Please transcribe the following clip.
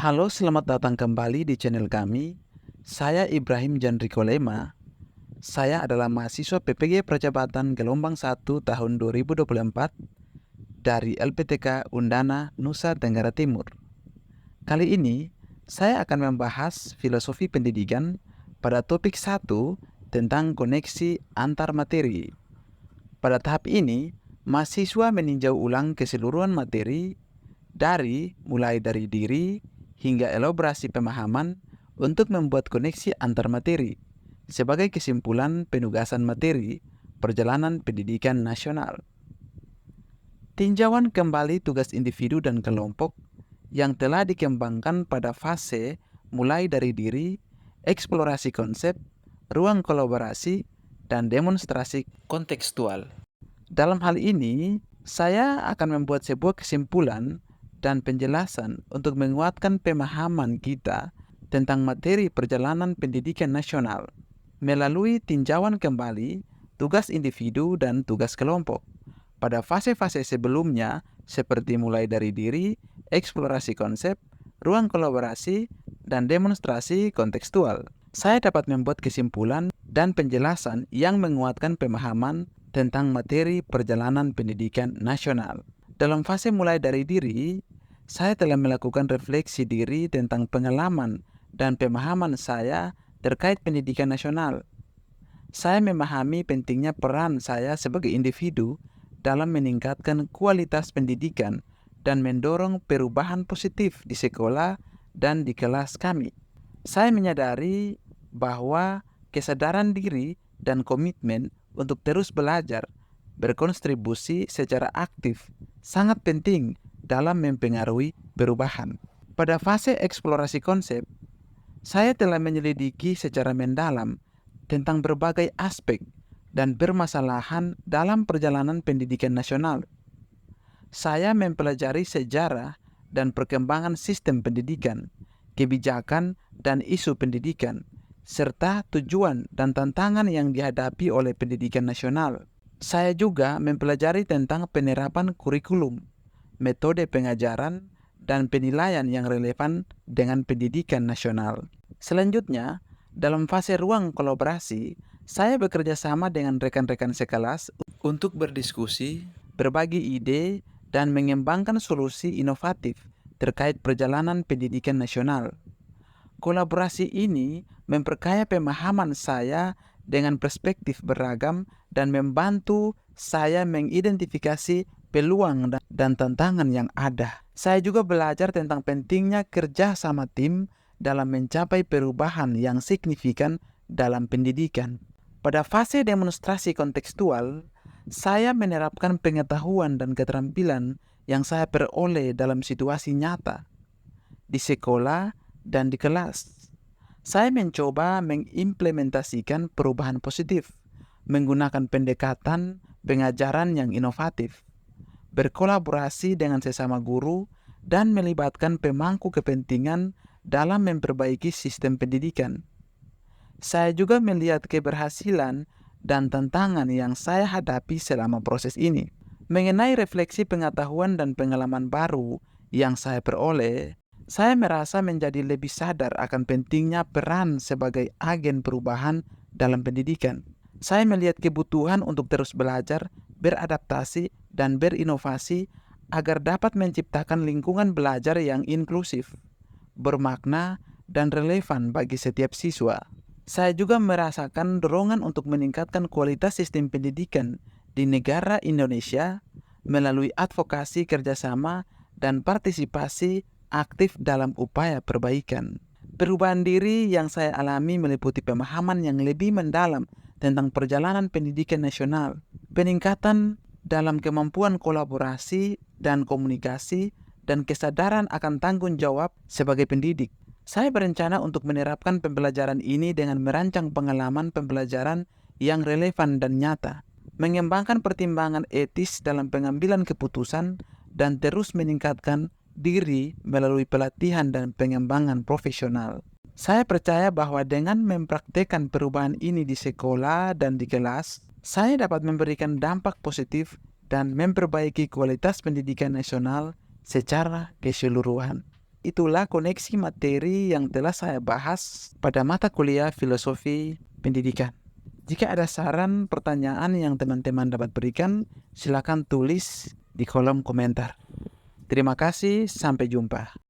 Halo, selamat datang kembali di channel kami. Saya Ibrahim Janriko Lema. Saya adalah mahasiswa PPG Percepatan Gelombang 1 tahun 2024 dari LPTK Undana, Nusa Tenggara Timur. Kali ini, saya akan membahas filosofi pendidikan pada topik 1 tentang koneksi antar materi. Pada tahap ini, mahasiswa meninjau ulang keseluruhan materi mulai dari diri hingga elaborasi pemahaman untuk membuat koneksi antar materi sebagai kesimpulan penugasan materi perjalanan pendidikan nasional. Tinjauan kembali tugas individu dan kelompok yang telah dikembangkan pada fase mulai dari diri, eksplorasi konsep, ruang kolaborasi, dan demonstrasi kontekstual. Dalam hal ini, saya akan membuat sebuah kesimpulan dan penjelasan untuk menguatkan pemahaman kita tentang materi perjalanan pendidikan nasional melalui tinjauan kembali tugas individu dan tugas kelompok pada fase-fase sebelumnya seperti mulai dari diri, eksplorasi konsep, ruang kolaborasi, dan demonstrasi kontekstual. Saya dapat membuat kesimpulan dan penjelasan yang menguatkan pemahaman tentang materi perjalanan pendidikan nasional. Dalam fase mulai dari diri, saya telah melakukan refleksi diri tentang pengalaman dan pemahaman saya terkait pendidikan nasional. Saya memahami pentingnya peran saya sebagai individu dalam meningkatkan kualitas pendidikan dan mendorong perubahan positif di sekolah dan di kelas kami. Saya menyadari bahwa kesadaran diri dan komitmen untuk terus belajar, berkontribusi secara aktif, sangat penting dalam mempengaruhi perubahan. Pada fase eksplorasi konsep, saya telah menyelidiki secara mendalam tentang berbagai aspek dan permasalahan dalam perjalanan pendidikan nasional. Saya mempelajari sejarah dan perkembangan sistem pendidikan, kebijakan dan isu pendidikan, serta tujuan dan tantangan yang dihadapi oleh pendidikan nasional. Saya juga mempelajari tentang penerapan kurikulum, metode pengajaran, dan penilaian yang relevan dengan pendidikan nasional. Selanjutnya, dalam fase ruang kolaborasi, saya bekerja sama dengan rekan-rekan sekelas untuk berdiskusi, berbagi ide, dan mengembangkan solusi inovatif terkait perjalanan pendidikan nasional. Kolaborasi ini memperkaya pemahaman saya dengan perspektif beragam dan membantu saya mengidentifikasi peluang dan tantangan yang ada. Saya juga belajar tentang pentingnya kerja sama tim dalam mencapai perubahan yang signifikan dalam pendidikan. Pada fase demonstrasi kontekstual, saya menerapkan pengetahuan dan keterampilan yang saya peroleh dalam situasi nyata di sekolah dan di kelas. Saya mencoba mengimplementasikan perubahan positif, menggunakan pendekatan pengajaran yang inovatif, berkolaborasi dengan sesama guru, dan melibatkan pemangku kepentingan dalam memperbaiki sistem pendidikan. Saya juga melihat keberhasilan dan tantangan yang saya hadapi selama proses ini. Mengenai refleksi pengetahuan dan pengalaman baru yang saya peroleh, saya merasa menjadi lebih sadar akan pentingnya peran sebagai agen perubahan dalam pendidikan. Saya melihat kebutuhan untuk terus belajar, beradaptasi, dan berinovasi agar dapat menciptakan lingkungan belajar yang inklusif, bermakna, dan relevan bagi setiap siswa. Saya juga merasakan dorongan untuk meningkatkan kualitas sistem pendidikan di negara Indonesia melalui advokasi kerjasama dan partisipasi aktif dalam upaya perbaikan. Perubahan diri yang saya alami meliputi pemahaman yang lebih mendalam tentang perjalanan pendidikan nasional, peningkatan dalam kemampuan kolaborasi dan komunikasi, dan kesadaran akan tanggung jawab sebagai pendidik. Saya berencana untuk menerapkan pembelajaran ini dengan merancang pengalaman pembelajaran yang relevan dan nyata, mengembangkan pertimbangan etis dalam pengambilan keputusan, dan terus meningkatkan diri melalui pelatihan dan pengembangan profesional. Saya percaya bahwa dengan mempraktekkan perubahan ini di sekolah dan di kelas, saya dapat memberikan dampak positif dan memperbaiki kualitas pendidikan nasional secara keseluruhan. itulah koneksi materi yang telah saya bahas pada mata kuliah Filosofi Pendidikan. Jika ada saran, pertanyaan yang teman-teman dapat berikan, silakan tulis di kolom komentar. Terima kasih, sampai jumpa.